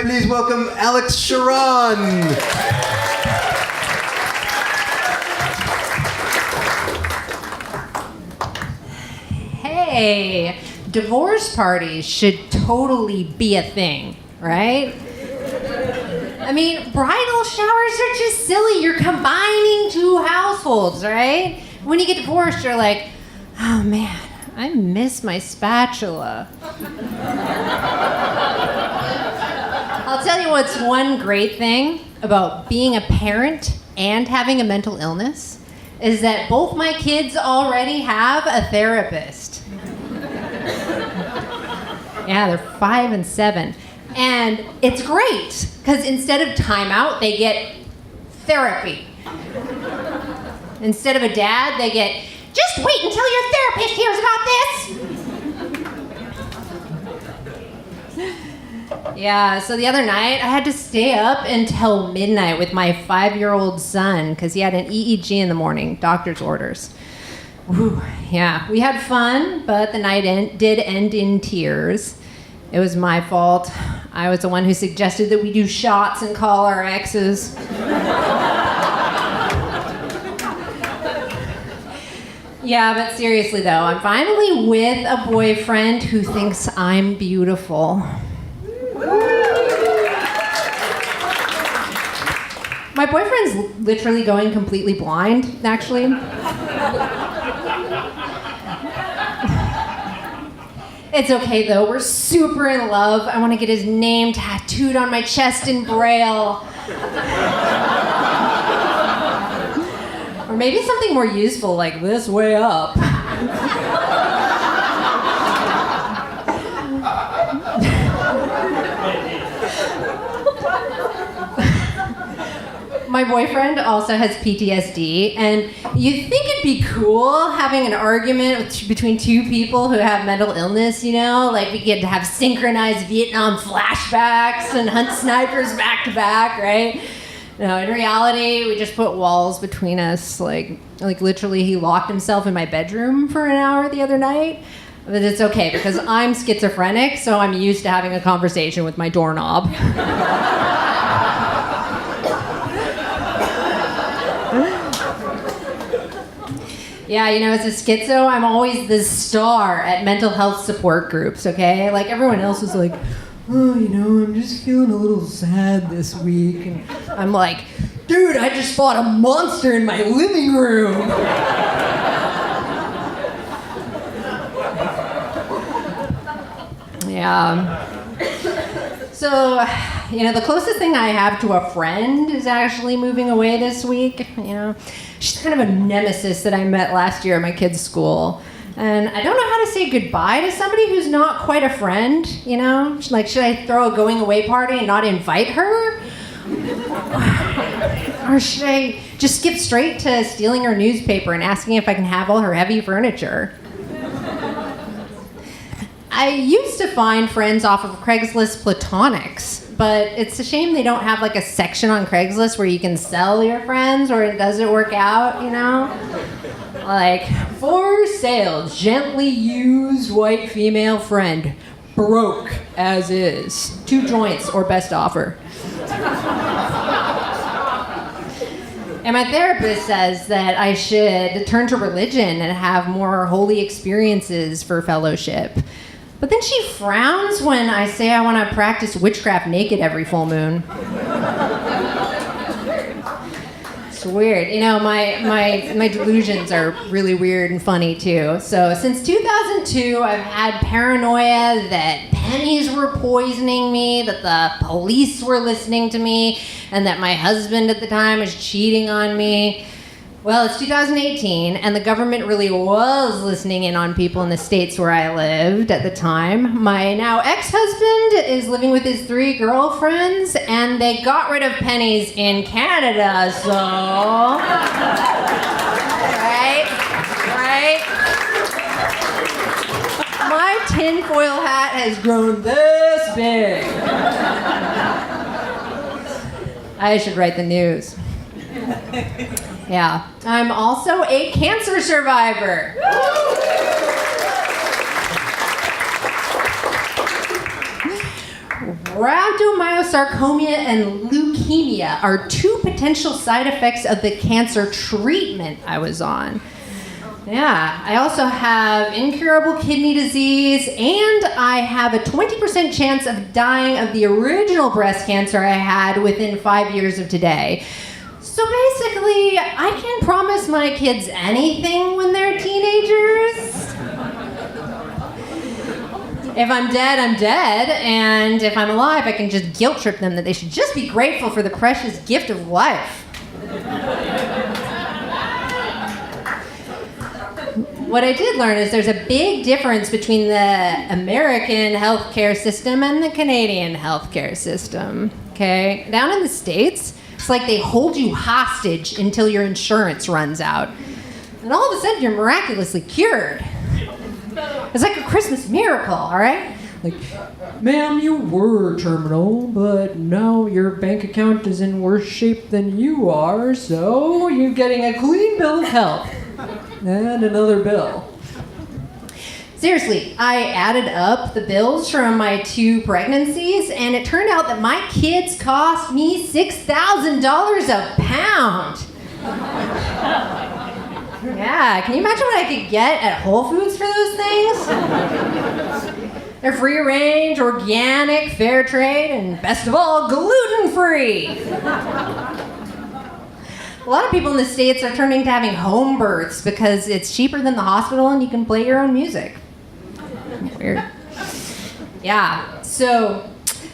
Please welcome Alex Chauran. Hey, divorce parties should totally be a thing, right? I mean, bridal showers are just silly. You're combining two households, right? When you get divorced, you're like, oh man, I miss my spatula. I'll tell you what's one great thing about being a parent and having a mental illness is that both my kids already have a therapist. Yeah, they're 5 and 7. And it's great, because instead of timeout, they get therapy. Instead of a dad, they get, just wait until your therapist hears about this. Yeah, so the other night, I had to stay up until midnight with my 5-year-old son, because he had an EEG in the morning, doctor's orders. Whew, yeah, we had fun, but the night did end in tears. It was my fault. I was the one who suggested that we do shots and call our exes. Yeah, but seriously though, I'm finally with a boyfriend who thinks I'm beautiful. My boyfriend's literally going completely blind, actually. It's okay though, we're super in love. I want to get his name tattooed on my chest in Braille. Or maybe something more useful like this way up. My boyfriend also has PTSD, and you'd think it'd be cool having an argument between two people who have mental illness, you know? Like we get to have synchronized Vietnam flashbacks and hunt snipers back to back, right? No, in reality, we just put walls between us. Like literally he locked himself in my bedroom for an hour the other night. But it's okay, because I'm schizophrenic, so I'm used to having a conversation with my doorknob. Yeah, you know, as a schizo, I'm always the star at mental health support groups, okay? Like, everyone else is like, oh, you know, I'm just feeling a little sad this week. And I'm like, dude, I just fought a monster in my living room. Yeah. So, you know, the closest thing I have to a friend is actually moving away this week, you know. She's kind of a nemesis that I met last year at my kid's school. And I don't know how to say goodbye to somebody who's not quite a friend, you know? Like, should I throw a going away party and not invite her? Or should I just skip straight to stealing her newspaper and asking if I can have all her heavy furniture? I used to find friends off of Craigslist Platonics, but it's a shame they don't have like a section on Craigslist where you can sell your friends, or it doesn't work out, you know? Like, for sale, gently used white female friend, broke as is, 2 joints or best offer. And my therapist says that I should turn to religion and have more holy experiences for fellowship. But then she frowns when I say I want to practice witchcraft naked every full moon. It's weird. You know, my delusions are really weird and funny too. So since 2002, I've had paranoia that pennies were poisoning me, that the police were listening to me, and that my husband at the time was cheating on me. Well, it's 2018, and the government really was listening in on people in the states where I lived at the time. My now ex-husband is living with his 3 girlfriends, and they got rid of pennies in Canada, so... Right? My tinfoil hat has grown this big. I should write the news. Yeah. I'm also a cancer survivor. rhabdomyosarcoma and leukemia are two potential side effects of the cancer treatment I was on. Yeah, I also have incurable kidney disease, and I have a 20% chance of dying of the original breast cancer I had within 5 years of today. So basically, I can promise my kids anything when they're teenagers. If I'm dead, I'm dead, and if I'm alive, I can just guilt trip them that they should just be grateful for the precious gift of life. What I did learn is there's a big difference between the American healthcare system and the Canadian healthcare system, okay? Down in the States, it's like they hold you hostage until your insurance runs out. And all of a sudden, you're miraculously cured. It's like a Christmas miracle, all right? Like, ma'am, you were terminal, but now your bank account is in worse shape than you are, so you're getting a clean bill of health. And another bill. Seriously, I added up the bills from my 2 pregnancies, and it turned out that my kids cost me $6,000 a pound. Yeah, can you imagine what I could get at Whole Foods for those things? They're free range, organic, fair trade, and best of all, gluten-free. A lot of people in the States are turning to having home births because it's cheaper than the hospital and you can play your own music. Weird. Yeah, so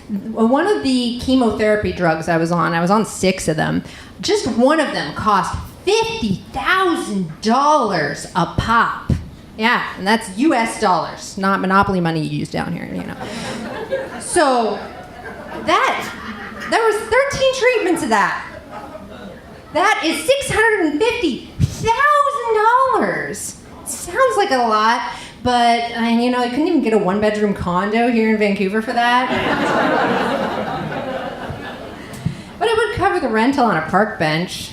one of the chemotherapy drugs I was on 6 of them. Just one of them cost $50,000 a pop. Yeah, and that's US dollars, not monopoly money you use down here, you know. So there was 13 treatments of that. That is $650,000. Sounds like a lot, but you know, I couldn't even get a 1-bedroom condo here in Vancouver for that. But it would cover the rental on a park bench.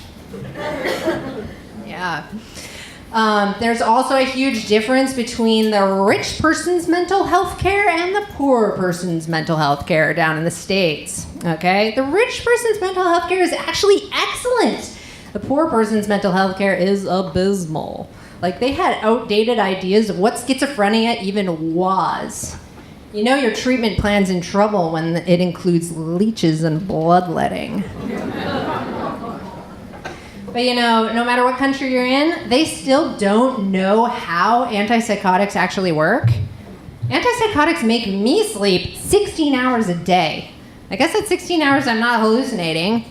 Yeah. There's also a huge difference between the rich person's mental health care and the poor person's mental health care down in the States, okay? The rich person's mental health care is actually excellent. The poor person's mental health care is abysmal. Like, they had outdated ideas of what schizophrenia even was. You know your treatment plan's in trouble when it includes leeches and bloodletting. But you know, no matter what country you're in, they still don't know how antipsychotics actually work. Antipsychotics make me sleep 16 hours a day. I guess at 16 hours I'm not hallucinating.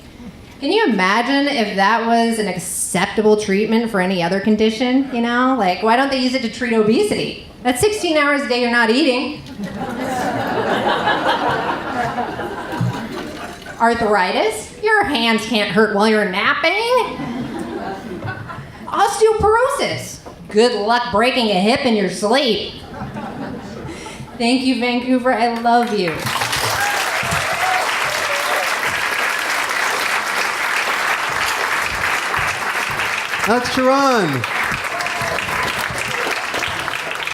Can you imagine if that was an acceptable treatment for any other condition, you know? Like, why don't they use it to treat obesity? That's 16 hours a day you're not eating. Arthritis? Your hands can't hurt while you're napping. Osteoporosis? Good luck breaking a hip in your sleep. Thank you, Vancouver. I love you. Alex Chauran.